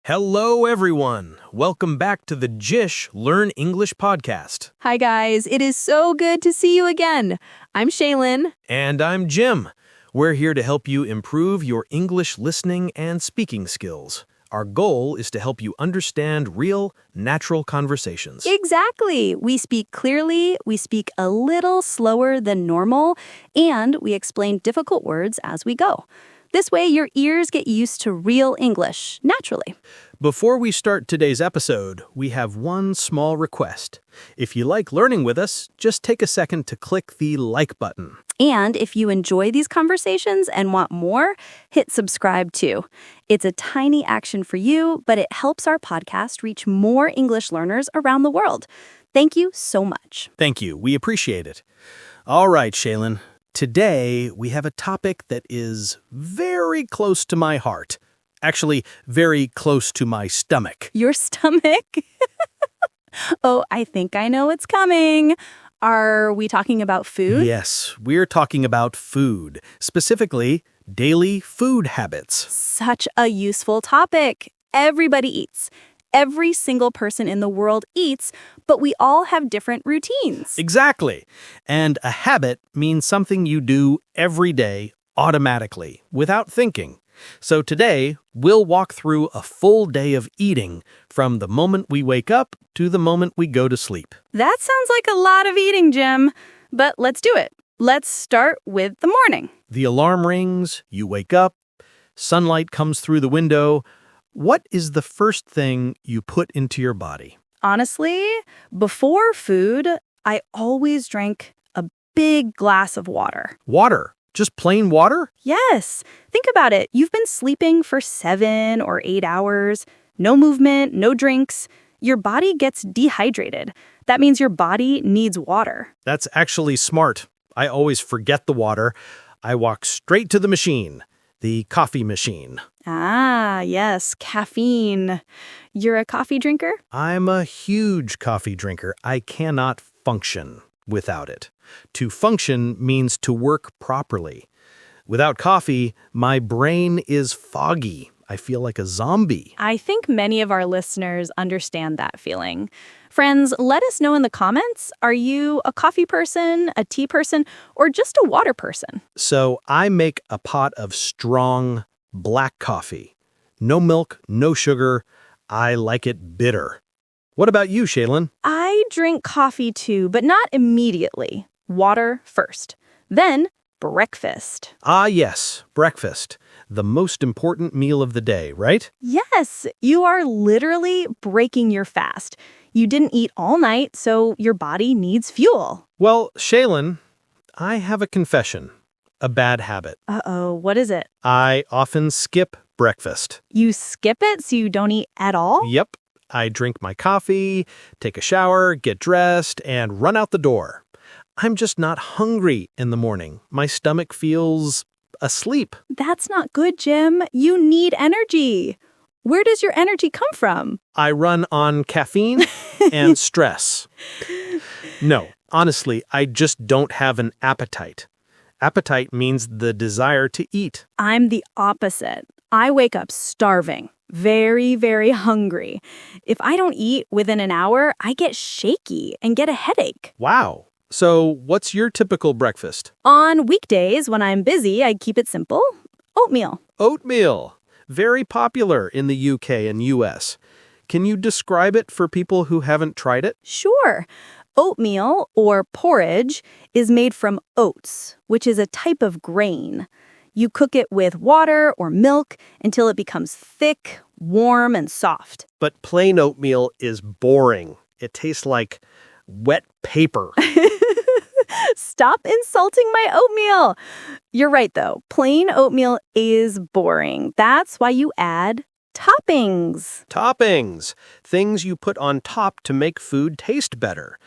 Hello, everyone. Welcome back to the JISH Learn English Podcast. Hi, guys. It is so good to see you again. I'm Shaelyn. And I'm Jim. We're here to help you improve your English listening and speaking skills. Our goal is to help you understand real, natural conversations. Exactly. We speak clearly, we speak a little slower than normal, and we explain difficult words as we go. This way, your ears get used to real English, naturally. Before we start today's episode, we have one small request. If you like learning with us, just take a second to click the like button. And if you enjoy these conversations and want more, hit subscribe too. It's a tiny action for you, but it helps our podcast reach more English learners around the world. Thank you so much. Thank you. We appreciate it. All right, Shaelyn. Today, we have a topic that is very close to my heart. Actually, very close to my stomach. Your stomach? Oh, I think I know what's coming. Are we talking about food? Yes, we're talking about food, specifically daily food habits. Such a useful topic. Everybody eats. Every single person in the world eats, but we all have different routines. Exactly. And a habit means something you do every day automatically, without thinking. So today, we'll walk through a full day of eating from the moment we wake up to the moment we go to sleep. That sounds like a lot of eating, Jim. But let's do it. Let's start with the morning. The alarm rings, you wake up, sunlight comes through the window. What is the first thing you put into your body? Honestly, before food, I always drank a big glass of water. Water? Just plain water? Yes. Think about it. You've been sleeping for 7 or 8 hours. No movement, no drinks. Your body gets dehydrated. That means your body needs water. That's actually smart. I always forget the water. I walk straight to the machine, the coffee machine. Ah, yes, caffeine. You're a coffee drinker? I'm a huge coffee drinker. I cannot function without it. To function means to work properly. Without coffee, my brain is foggy. I feel like a zombie. I think many of our listeners understand that feeling. Friends, let us know in the comments. Are you a coffee person, a tea person, or just a water person? So I make a pot of strong black coffee. No milk, no sugar. I like it bitter. What about you, Shaelyn? I drink coffee too, but not immediately. Water first. Then breakfast. Ah, yes, breakfast. The most important meal of the day, right? Yes, you are literally breaking your fast. You didn't eat all night, so your body needs fuel. Well, Shaelyn, I have a confession. A bad habit. Uh-oh, what is it? I often skip breakfast. You skip it so you don't eat at all? Yep. I drink my coffee, take a shower, get dressed, and run out the door. I'm just not hungry in the morning. My stomach feels asleep. That's not good, Jim. You need energy. Where does your energy come from? I run on caffeine and stress. No, honestly, I just don't have an appetite. Appetite means the desire to eat. I'm the opposite. I wake up starving, very, very hungry. If I don't eat within an hour, I get shaky and get a headache. Wow. So what's your typical breakfast? On weekdays, when I'm busy, I keep it simple. Oatmeal. Oatmeal. Very popular in the UK and US. Can you describe it for people who haven't tried it? Sure. Oatmeal, or porridge, is made from oats, which is a type of grain. You cook it with water or milk until it becomes thick, warm, and soft. But plain oatmeal is boring. It tastes like wet paper. Stop insulting my oatmeal. You're right, though. Plain oatmeal is boring. That's why you add toppings. Toppings. Things you put on top to make food taste better.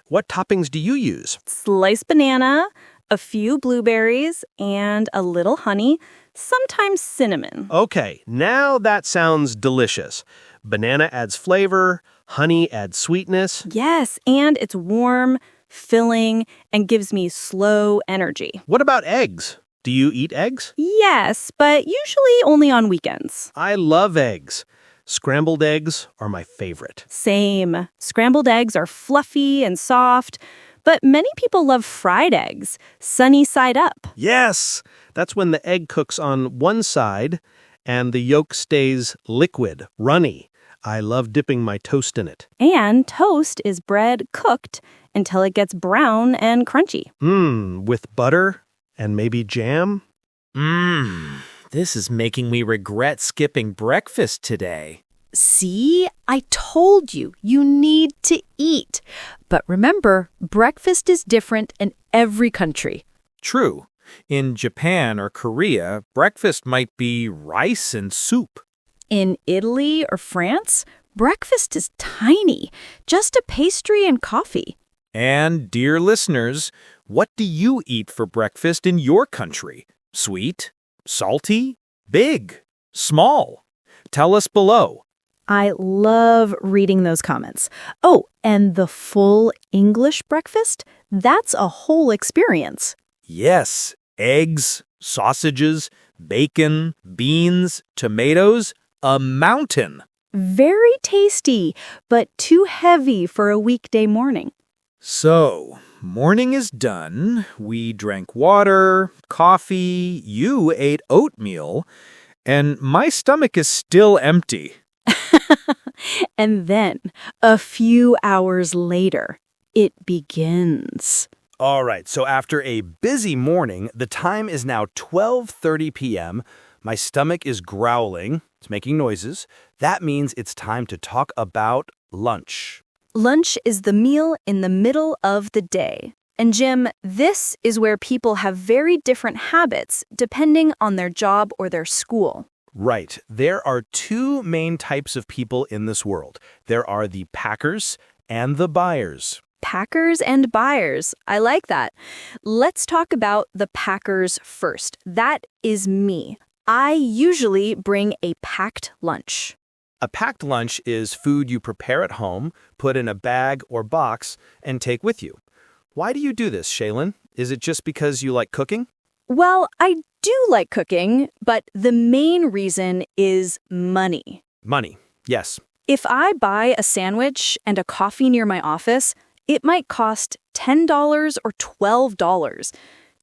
What toppings do you use? Sliced banana, a few blueberries, and a little honey, sometimes cinnamon. Okay, now that sounds delicious. Banana adds flavor, honey adds sweetness. Yes, and it's warm, filling, and gives me slow energy. What about eggs? Do you eat eggs? Yes, but usually only on weekends. I love eggs. Scrambled eggs are my favorite. Same. Scrambled eggs are fluffy and soft, but many people love fried eggs, sunny side up. Yes! That's when the egg cooks on one side and the yolk stays liquid, runny. I love dipping my toast in it. And toast is bread cooked until it gets brown and crunchy. With butter and maybe jam? This is making me regret skipping breakfast today. See, I told you, you need to eat. But remember, breakfast is different in every country. True. In Japan or Korea, breakfast might be rice and soup. In Italy or France, breakfast is tiny, just a pastry and coffee. And, dear listeners, what do you eat for breakfast in your country? Sweet? Salty? Big? Small? Tell us below. I love reading those comments. Oh, and the full English breakfast? That's a whole experience. Yes, eggs, sausages, bacon, beans, tomatoes, a mountain. Very tasty, but too heavy for a weekday morning. So, morning is done. We drank water, coffee, you ate oatmeal, and my stomach is still empty. And then, a few hours later, it begins. All right, so after a busy morning, the time is now 12:30 p.m. My stomach is growling. It's making noises. That means it's time to talk about lunch. Lunch is the meal in the middle of the day. And Jim, this is where people have very different habits depending on their job or their school. Right. There are two main types of people in this world. There are the packers and the buyers. Packers and buyers. I like that. Let's talk about the packers first. That is me. I usually bring a packed lunch. A packed lunch is food you prepare at home, put in a bag or box, and take with you. Why do you do this, Shaelyn? Is it just because you like cooking? Well, I do like cooking, but the main reason is money. Money, yes. If I buy a sandwich and a coffee near my office, it might cost $10 or $12.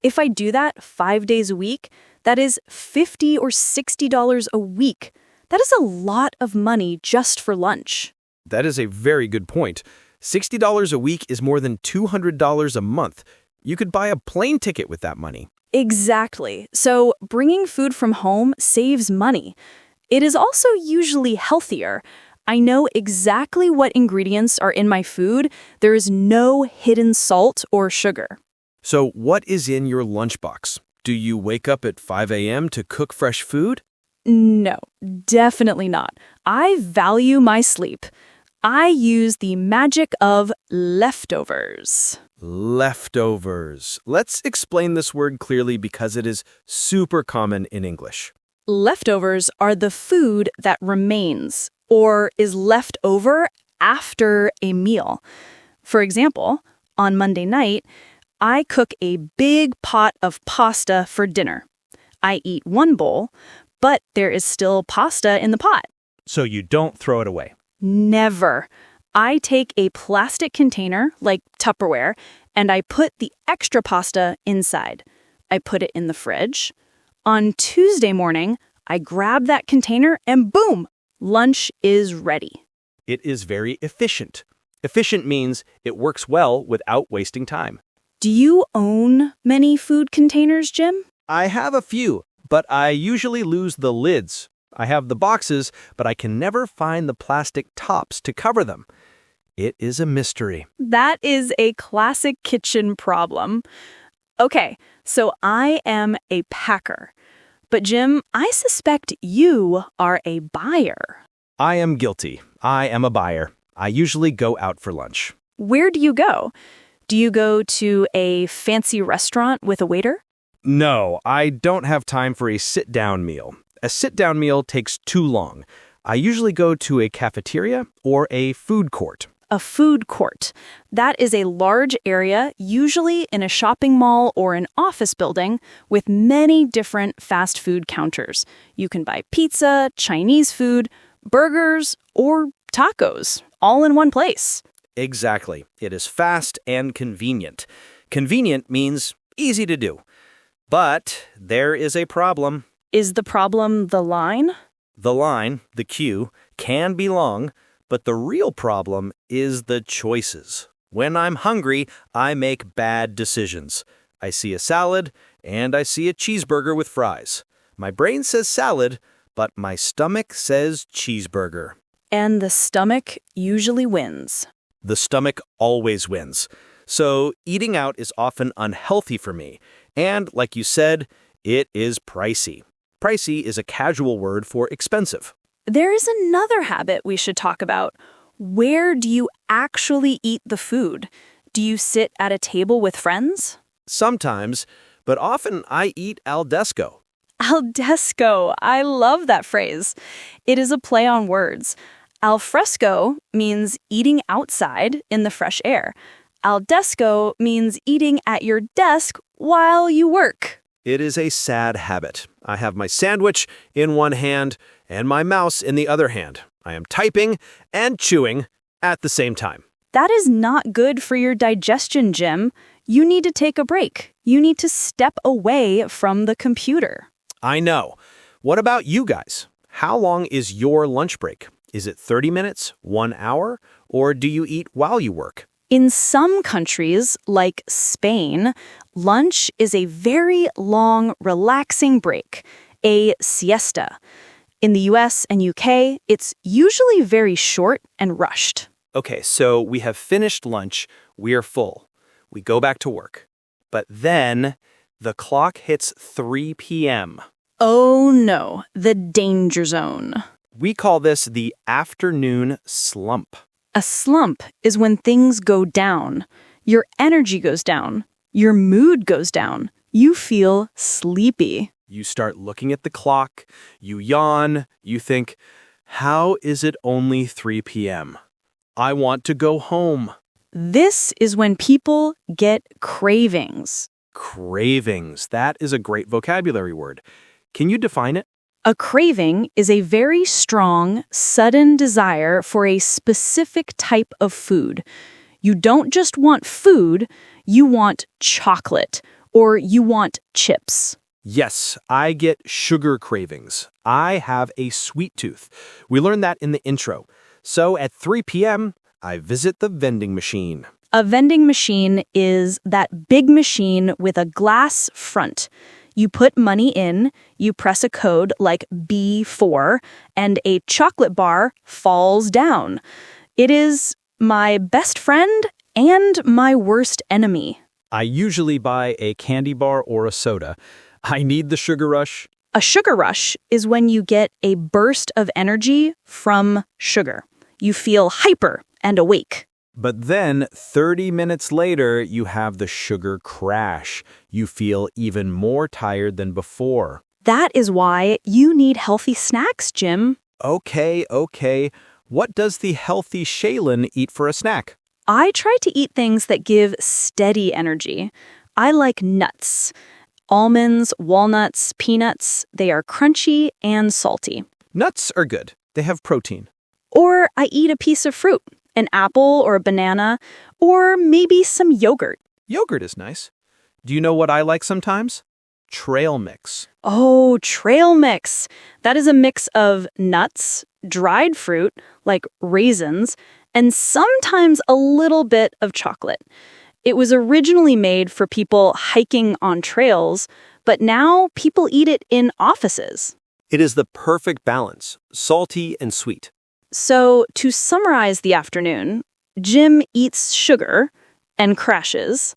If I do that 5 days a week, that is $50 or $60 a week. That is a lot of money just for lunch. That is a very good point. $60 a week is more than $200 a month. You could buy a plane ticket with that money. Exactly. So bringing food from home saves money. It is also usually healthier. I know exactly what ingredients are in my food. There is no hidden salt or sugar. So what is in your lunchbox? Do you wake up at 5 a.m. to cook fresh food? No, definitely not. I value my sleep. I use the magic of leftovers. Leftovers. Let's explain this word clearly because it is super common in English. Leftovers are the food that remains or is left over after a meal. For example, on Monday night, I cook a big pot of pasta for dinner. I eat one bowl, but there is still pasta in the pot. So you don't throw it away. Never. I take a plastic container, like Tupperware, and I put the extra pasta inside. I put it in the fridge. On Tuesday morning, I grab that container and boom, lunch is ready. It is very efficient. Efficient means it works well without wasting time. Do you own many food containers, Jim? I have a few, but I usually lose the lids. I have the boxes, but I can never find the plastic tops to cover them. It is a mystery. That is a classic kitchen problem. Okay, so I am a packer. But Jim, I suspect you are a buyer. I am guilty. I am a buyer. I usually go out for lunch. Where do you go? Do you go to a fancy restaurant with a waiter? No, I don't have time for a sit-down meal. A sit-down meal takes too long. I usually go to a cafeteria or a food court. A food court. That is a large area, usually in a shopping mall or an office building, with many different fast food counters. You can buy pizza, Chinese food, burgers, or tacos, all in one place. Exactly. It is fast and convenient. Convenient means easy to do. But there is a problem. Is the problem the line? The line, the queue, can be long, but the real problem is the choices. When I'm hungry, I make bad decisions. I see a salad, and I see a cheeseburger with fries. My brain says salad, but my stomach says cheeseburger. And the stomach usually wins. The stomach always wins. So eating out is often unhealthy for me. And like you said, it is pricey. Pricey is a casual word for expensive. There is another habit we should talk about. Where do you actually eat the food? Do you sit at a table with friends? Sometimes, but often I eat al desco. Al desco. I love that phrase. It is a play on words. Al fresco means eating outside in the fresh air. Al desco means eating at your desk while you work. It is a sad habit. I have my sandwich in one hand and my mouse in the other hand. I am typing and chewing at the same time. That is not good for your digestion, Jim. You need to take a break. You need to step away from the computer. I know. What about you guys? How long is your lunch break? Is it 30 minutes, 1 hour, or do you eat while you work? In some countries, like Spain, lunch is a very long, relaxing break, a siesta. In the US and UK, it's usually very short and rushed. Okay, so we have finished lunch, we're full. We go back to work. But then the clock hits 3 p.m. Oh no, the danger zone. We call this the afternoon slump. A slump is when things go down. Your energy goes down. Your mood goes down. You feel sleepy. You start looking at the clock, you yawn, you think, how is it only 3 p.m.? I want to go home. This is when people get cravings. Cravings. That is a great vocabulary word. Can you define it? A craving is a very strong, sudden desire for a specific type of food. You don't just want food, you want chocolate, or you want chips. Yes, I get sugar cravings. I have a sweet tooth. We learned that in the intro. So at 3 p.m., I visit the vending machine. A vending machine is that big machine with a glass front. You put money in, you press a code like B4, and a chocolate bar falls down. It is my best friend and my worst enemy. I usually buy a candy bar or a soda. I need the sugar rush. A sugar rush is when you get a burst of energy from sugar. You feel hyper and awake. But then 30 minutes later, you have the sugar crash. You feel even more tired than before. That is why you need healthy snacks, Jim. Okay. What does the healthy Shaelyn eat for a snack? I try to eat things that give steady energy. I like nuts. Almonds, walnuts, peanuts, they are crunchy and salty. Nuts are good. They have protein. Or I eat a piece of fruit, an apple or a banana, or maybe some yogurt. Yogurt is nice. Do you know what I like sometimes? Trail mix. Oh, trail mix. That is a mix of nuts, dried fruit, like raisins, and sometimes a little bit of chocolate. It was originally made for people hiking on trails, but now people eat it in offices. It is the perfect balance, salty and sweet. So, to summarize the afternoon, Jim eats sugar and crashes.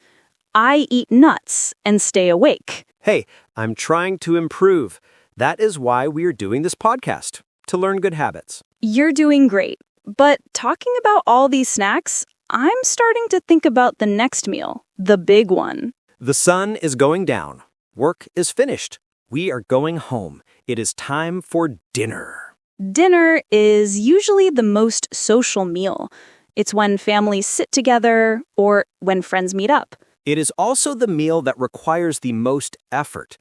I eat nuts and stay awake. Hey, I'm trying to improve. That is why we are doing this podcast, to learn good habits. You're doing great. But talking about all these snacks, I'm starting to think about the next meal, the big one. The sun is going down. Work is finished. We are going home. It is time for dinner. Dinner is usually the most social meal. It's when families sit together or when friends meet up. It is also the meal that requires the most effort.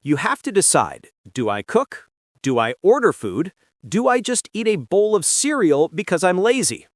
You have to decide, do I cook? Do I order food? Do I just eat a bowl of cereal because I'm lazy?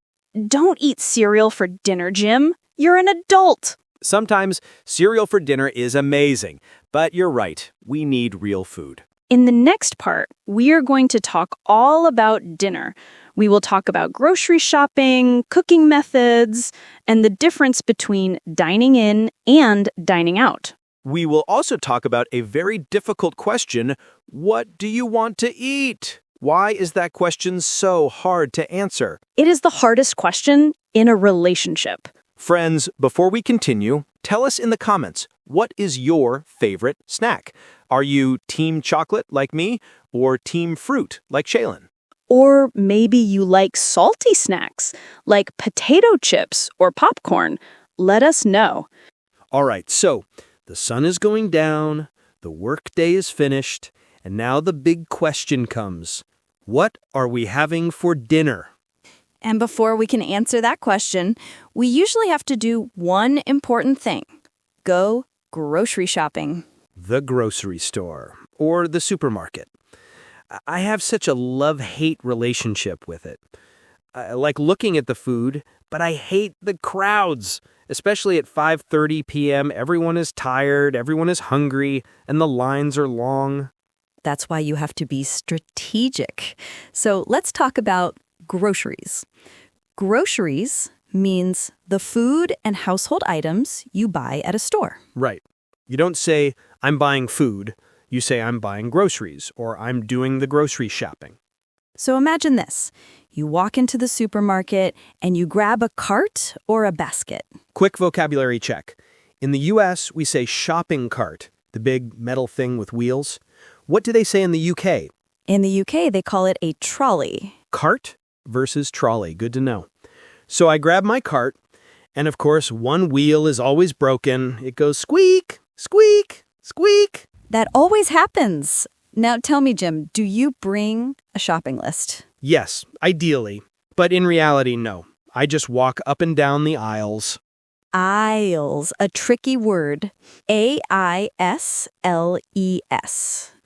Don't eat cereal for dinner, Jim. You're an adult. Sometimes cereal for dinner is amazing, but you're right, we need real food. In the next part, we are going to talk all about dinner. We will talk about grocery shopping, cooking methods, and the difference between dining in and dining out. We will also talk about a very difficult question: what do you want to eat? Why is that question so hard to answer? It is the hardest question in a relationship. Friends, before we continue, tell us in the comments, what is your favorite snack? Are you team chocolate like me or team fruit like Shaelyn? Or maybe you like salty snacks like potato chips or popcorn. Let us know. All right, so the sun is going down, the workday is finished, and now the big question comes. What are we having for dinner? And before we can answer that question, we usually have to do one important thing. Go grocery shopping. The grocery store or the supermarket. I have such a love-hate relationship with it. I like looking at the food, but I hate the crowds. Especially at 5:30 p.m., everyone is tired, everyone is hungry, and the lines are long. That's why you have to be strategic. So let's talk about groceries. Groceries means the food and household items you buy at a store. Right. You don't say, I'm buying food. You say, I'm buying groceries, or I'm doing the grocery shopping. So imagine this. You walk into the supermarket and you grab a cart or a basket. Quick vocabulary check. In the U.S., we say shopping cart, the big metal thing with wheels. What do they say in the UK? In the UK, they call it a trolley. Cart versus trolley. Good to know. So I grab my cart, and of course, one wheel is always broken. It goes squeak, squeak, squeak. That always happens. Now tell me, Jim, do you bring a shopping list? Yes, ideally. But in reality, no. I just walk up and down the aisles. Aisles, a tricky word. Aisles.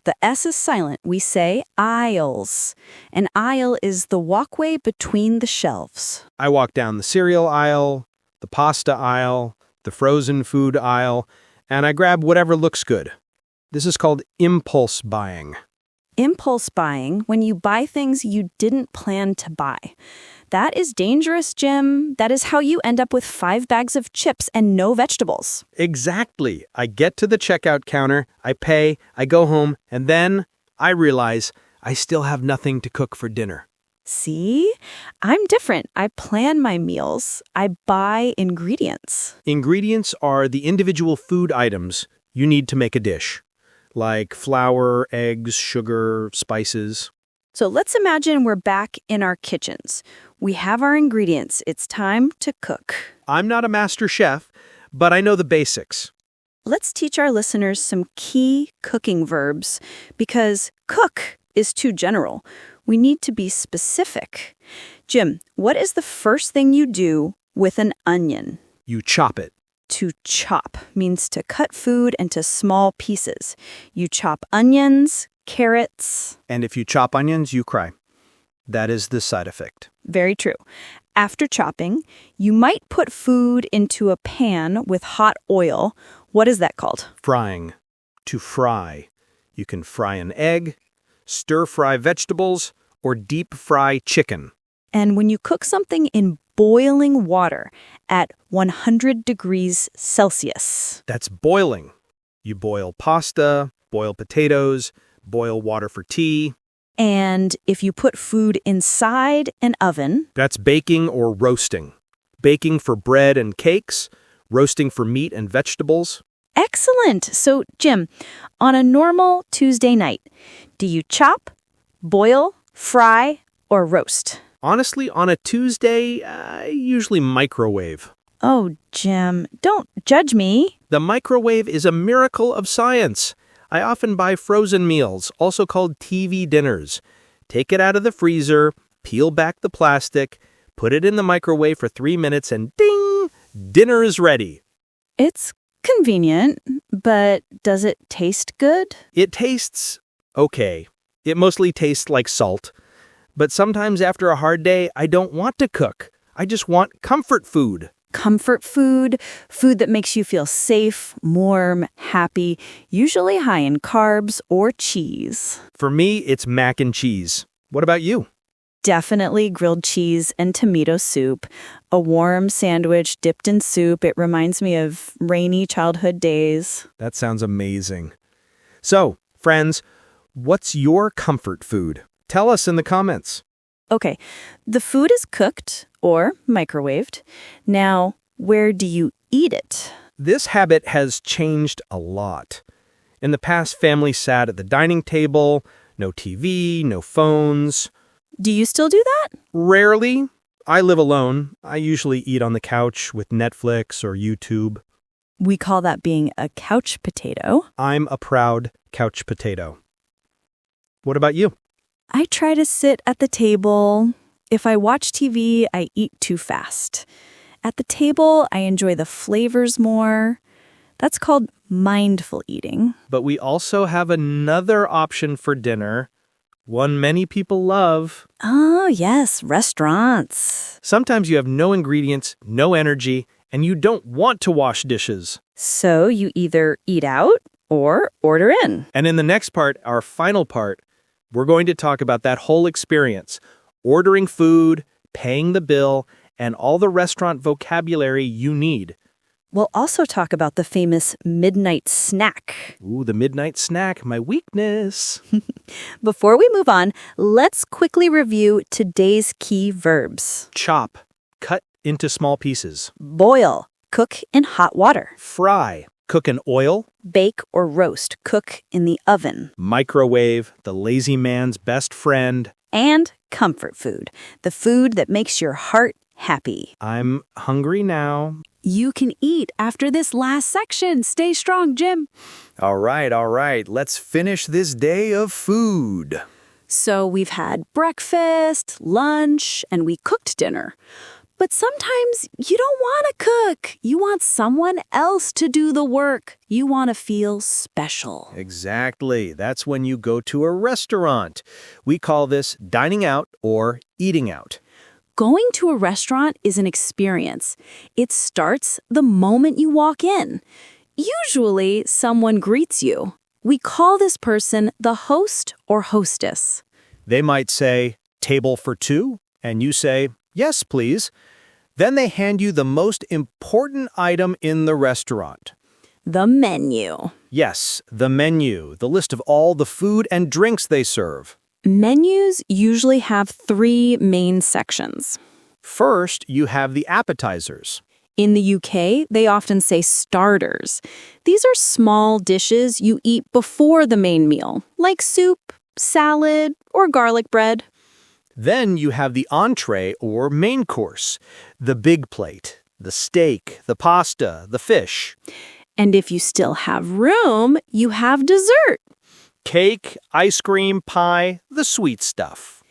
The S is silent. We say aisles. An aisle is the walkway between the shelves. I walk down the cereal aisle, the pasta aisle, the frozen food aisle, and I grab whatever looks good. This is called impulse buying. Impulse buying, when you buy things you didn't plan to buy. That is dangerous, Jim. That is how you end up with 5 bags of chips and no vegetables. Exactly. I get to the checkout counter, I pay, I go home, and then I realize I still have nothing to cook for dinner. See? I'm different. I plan my meals. I buy ingredients. Ingredients are the individual food items you need to make a dish, like flour, eggs, sugar, spices. So let's imagine we're back in our kitchens. We have our ingredients. It's time to cook. I'm not a master chef, but I know the basics. Let's teach our listeners some key cooking verbs because cook is too general. We need to be specific. Jim, what is the first thing you do with an onion? You chop it. To chop means to cut food into small pieces. You chop onions, carrots. And if you chop onions, you cry. That is the side effect. Very true. After chopping, you might put food into a pan with hot oil. What is that called? Frying. To fry. You can fry an egg, stir-fry vegetables, or deep-fry chicken. And when you cook something in boiling water at 100 degrees Celsius. That's boiling. You boil pasta, boil potatoes, boil water for tea. And if you put food inside an oven. That's baking or roasting. Baking for bread and cakes, roasting for meat and vegetables. Excellent. So, Jim, on a normal Tuesday night, do you chop, boil, fry, or roast? Honestly, on a Tuesday, I usually microwave. Oh, Jim, don't judge me. The microwave is a miracle of science. I often buy frozen meals, also called TV dinners. Take it out of the freezer, peel back the plastic, put it in the microwave for 3 minutes, and ding! Dinner is ready. It's convenient, but does it taste good? It tastes okay. It mostly tastes like salt. But sometimes after a hard day, I don't want to cook. I just want comfort food. Comfort food, food that makes you feel safe, warm, happy, usually high in carbs or cheese. For me, it's mac and cheese. What about you? Definitely grilled cheese and tomato soup. A warm sandwich dipped in soup. It reminds me of rainy childhood days. That sounds amazing. So, friends, what's your comfort food? Tell us in the comments. Okay, the food is cooked or microwaved. Now, where do you eat it? This habit has changed a lot. In the past, families sat at the dining table, no TV, no phones. Do you still do that? Rarely. I live alone. I usually eat on the couch with Netflix or YouTube. We call that being a couch potato. I'm a proud couch potato. What about you? I try to sit at the table. If I watch TV, I eat too fast. At the table, I enjoy the flavors more. That's called mindful eating. But we also have another option for dinner, one many people love. Oh, yes, restaurants. Sometimes you have no ingredients, no energy, and you don't want to wash dishes. So you either eat out or order in. And in the next part, our final part, we're going to talk about that whole experience, ordering food, paying the bill, and all the restaurant vocabulary you need. We'll also talk about the famous midnight snack. Ooh, the midnight snack, my weakness. Before we move on, let's quickly review today's key verbs. Chop, cut into small pieces. Boil, cook in hot water. Fry, cook in oil. Bake or roast, cook in the oven. Microwave, the lazy man's best friend. And comfort food, the food that makes your heart happy. I'm hungry now. You can eat after this last section. Stay strong, Jim. All right. Let's finish this day of food. So we've had breakfast, lunch, and we cooked dinner. But sometimes you don't want to cook. You want someone else to do the work. You want to feel special. Exactly. That's when you go to a restaurant. We call this dining out or eating out. Going to a restaurant is an experience. It starts the moment you walk in. Usually, someone greets you. We call this person the host or hostess. They might say, "Table for two," and you say, "Yes, please." Then they hand you the most important item in the restaurant. The menu. Yes, the menu, the list of all the food and drinks they serve. Menus usually have 3 main sections. First, you have the appetizers. In the UK, they often say starters. These are small dishes you eat before the main meal, like soup, salad, or garlic bread. Then you have the entree or main course, the big plate, the steak, the pasta, the fish. And if you still have room, you have dessert. Cake, ice cream, pie, the sweet stuff.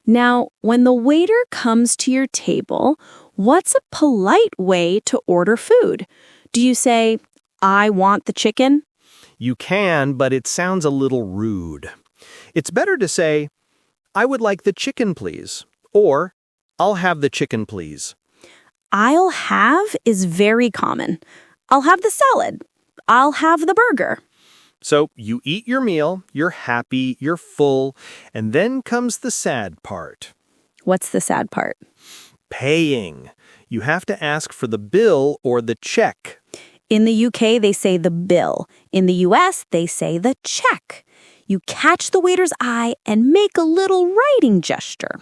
Now, when the waiter comes to your table, what's a polite way to order food? Do you say, "I want the chicken"? You can, but it sounds a little rude. It's better to say, "I would like the chicken, please," or "I'll have the chicken, please." "I'll have" is very common. "I'll have the salad." "I'll have the burger." So you eat your meal, you're happy, you're full, and then comes the sad part. What's the sad part? Paying. You have to ask for the bill or the check. In the UK, they say the bill. In the US, they say the check. You catch the waiter's eye and make a little writing gesture.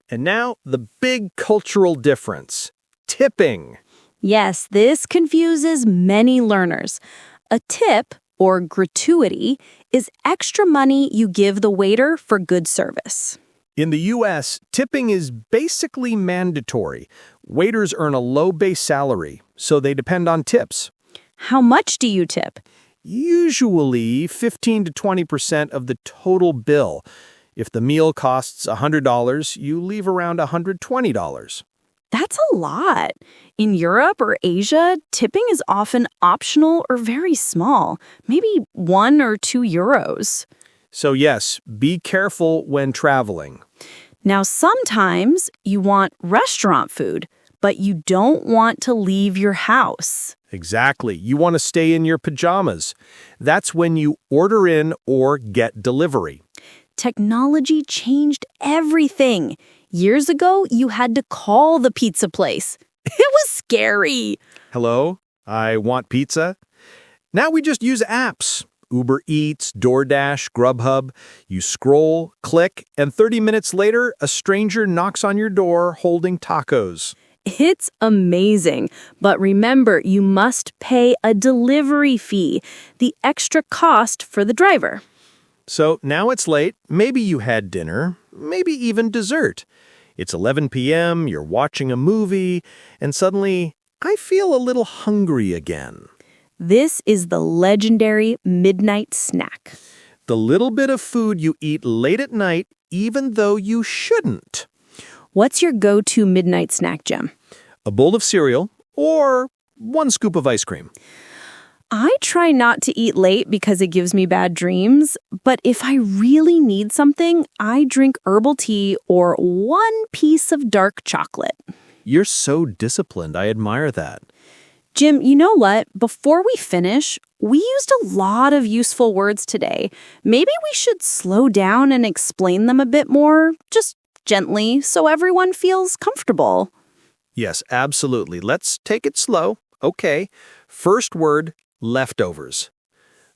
And now the big cultural difference. Tipping. Yes, this confuses many learners. A tip, or gratuity, is extra money you give the waiter for good service. In the U.S., tipping is basically mandatory. Waiters earn a low base salary, so they depend on tips. How much do you tip? Usually 15 to 20% of the total bill. If the meal costs $100, you leave around $120. That's a lot. In Europe or Asia, tipping is often optional or very small, maybe 1 or 2 euros. So yes, be careful when traveling. Now, sometimes you want restaurant food, but you don't want to leave your house. Exactly. You want to stay in your pajamas. That's when you order in or get delivery. Technology changed everything. Years ago, you had to call the pizza place. It was scary. Hello, I want pizza. Now we just use apps. Uber Eats, DoorDash, Grubhub. You scroll, click, and 30 minutes later, a stranger knocks on your door holding tacos. It's amazing. But remember, you must pay a delivery fee, the extra cost for the driver. So now it's late. Maybe you had dinner, maybe even dessert. It's 11 p.m., you're watching a movie, and suddenly, I feel a little hungry again. This is the legendary midnight snack. The little bit of food you eat late at night, even though you shouldn't. What's your go-to midnight snack, Jim? A bowl of cereal or 1 scoop of ice cream. I try not to eat late because it gives me bad dreams, but if I really need something, I drink herbal tea or 1 piece of dark chocolate. You're so disciplined. I admire that. Jim, you know what? Before we finish, we used a lot of useful words today. Maybe we should slow down and explain them a bit more, just gently, so everyone feels comfortable. Yes, absolutely. Let's take it slow. Okay. First word, leftovers.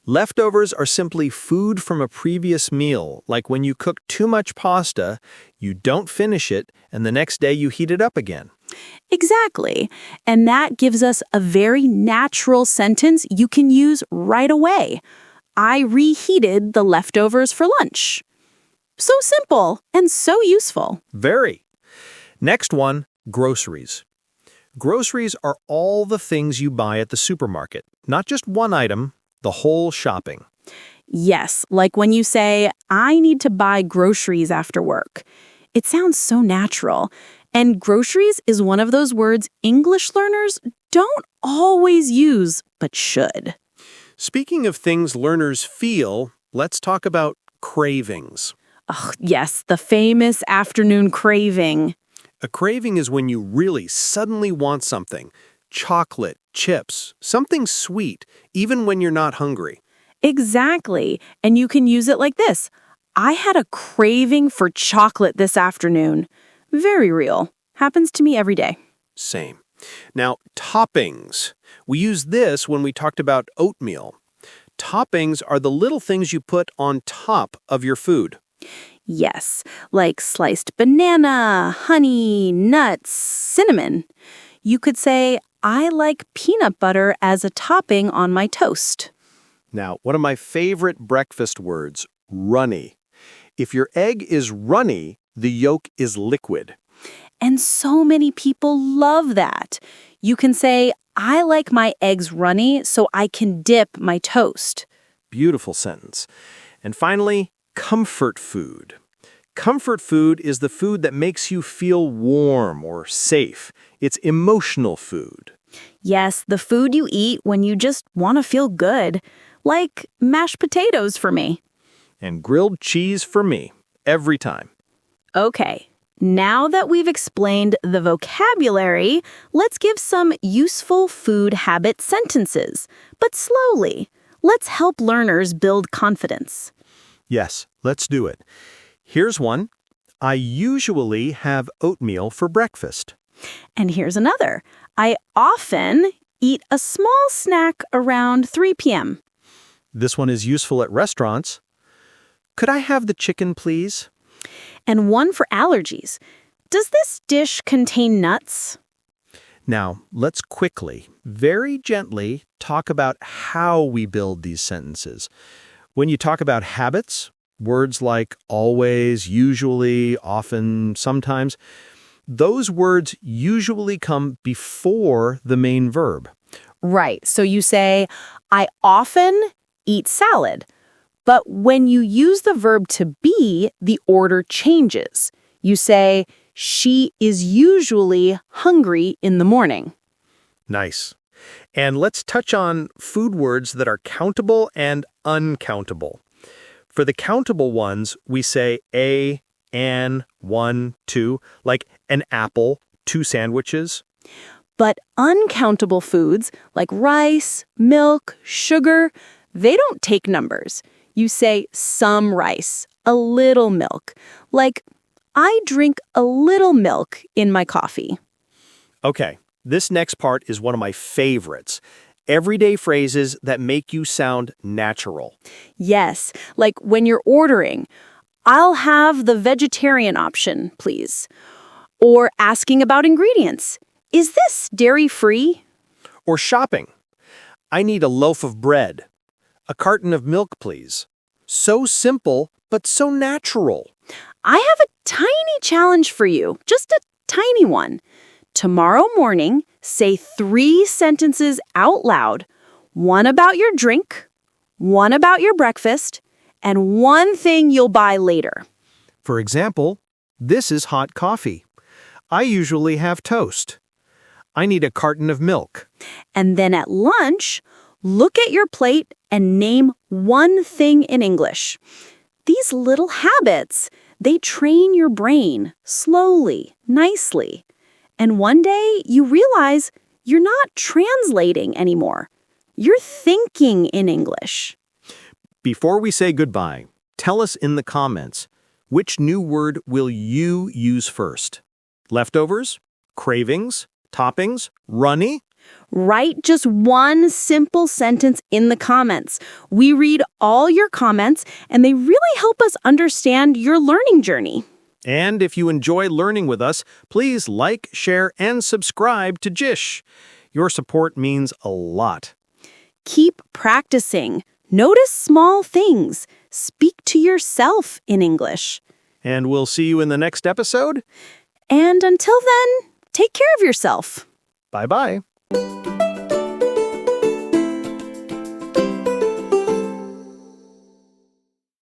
Leftovers are simply food from a previous meal, like when you cook too much pasta, you don't finish it, and the next day you heat it up again. Exactly. And that gives us a very natural sentence you can use right away. I reheated the leftovers for lunch. So simple and so useful. Very. Next one, groceries. Groceries are all the things you buy at the supermarket, not just one item, the whole shopping. Yes, like when you say, I need to buy groceries after work. It sounds so natural. And groceries is one of those words English learners don't always use, but should. Speaking of things learners feel, let's talk about cravings. Oh, yes, the famous afternoon craving. A craving is when you really suddenly want something. Chocolate, chips, something sweet, even when you're not hungry. Exactly. And you can use it like this. I had a craving for chocolate this afternoon. Very real. Happens to me every day. Same. Now, toppings. We used this when we talked about oatmeal. Toppings are the little things you put on top of your food. Yes, like sliced banana, honey, nuts, cinnamon. You could say, I like peanut butter as a topping on my toast. Now, one of my favorite breakfast words, runny. If your egg is runny, the yolk is liquid. And so many people love that. You can say, I like my eggs runny so I can dip my toast. Beautiful sentence. And finally, comfort food. Comfort food is the food that makes you feel warm or safe. It's emotional food. Yes, the food you eat when you just want to feel good. Like mashed potatoes for me. And grilled cheese for me, every time. Okay, now that we've explained the vocabulary, let's give some useful food habit sentences. But slowly. Let's help learners build confidence. Yes, let's do it. Here's one. I usually have oatmeal for breakfast. And here's another. I often eat a small snack around 3 p.m. This one is useful at restaurants. Could I have the chicken, please? And one for allergies. Does this dish contain nuts? Now, let's quickly, very gently, talk about how we build these sentences. When you talk about habits, words like always, usually, often, sometimes, those words usually come before the main verb. Right. So you say, I often eat salad. But when you use the verb to be, the order changes. You say, she is usually hungry in the morning. Nice. And let's touch on food words that are countable and uncountable. For the countable ones, we say a An, one, two, like an apple, 2 sandwiches. But uncountable foods like rice, milk, sugar, they don't take numbers. You say some rice, a little milk. Like, I drink a little milk in my coffee. Okay, this next part is one of my favorites. Everyday phrases that make you sound natural. Yes, like when you're ordering, I'll have the vegetarian option, please. Or asking about ingredients. Is this dairy-free? Or shopping. I need a loaf of bread. A carton of milk, please. So simple, but so natural. I have a tiny challenge for you, just a tiny one. Tomorrow morning, say 3 sentences out loud. 1 about your drink, 1 about your breakfast, and 1 thing you'll buy later. For example, this is hot coffee. I usually have toast. I need a carton of milk. And then at lunch, look at your plate and name 1 thing in English. These little habits, they train your brain slowly, nicely. And one day you realize you're not translating anymore. You're thinking in English. Before we say goodbye, tell us in the comments, which new word will you use first? Leftovers? Cravings? Toppings? Runny? Write just 1 simple sentence in the comments. We read all your comments, and they really help us understand your learning journey. And if you enjoy learning with us, please like, share, and subscribe to JISH. Your support means a lot. Keep practicing. Notice small things. Speak to yourself in English. And we'll see you in the next episode. And until then, take care of yourself. Bye-bye.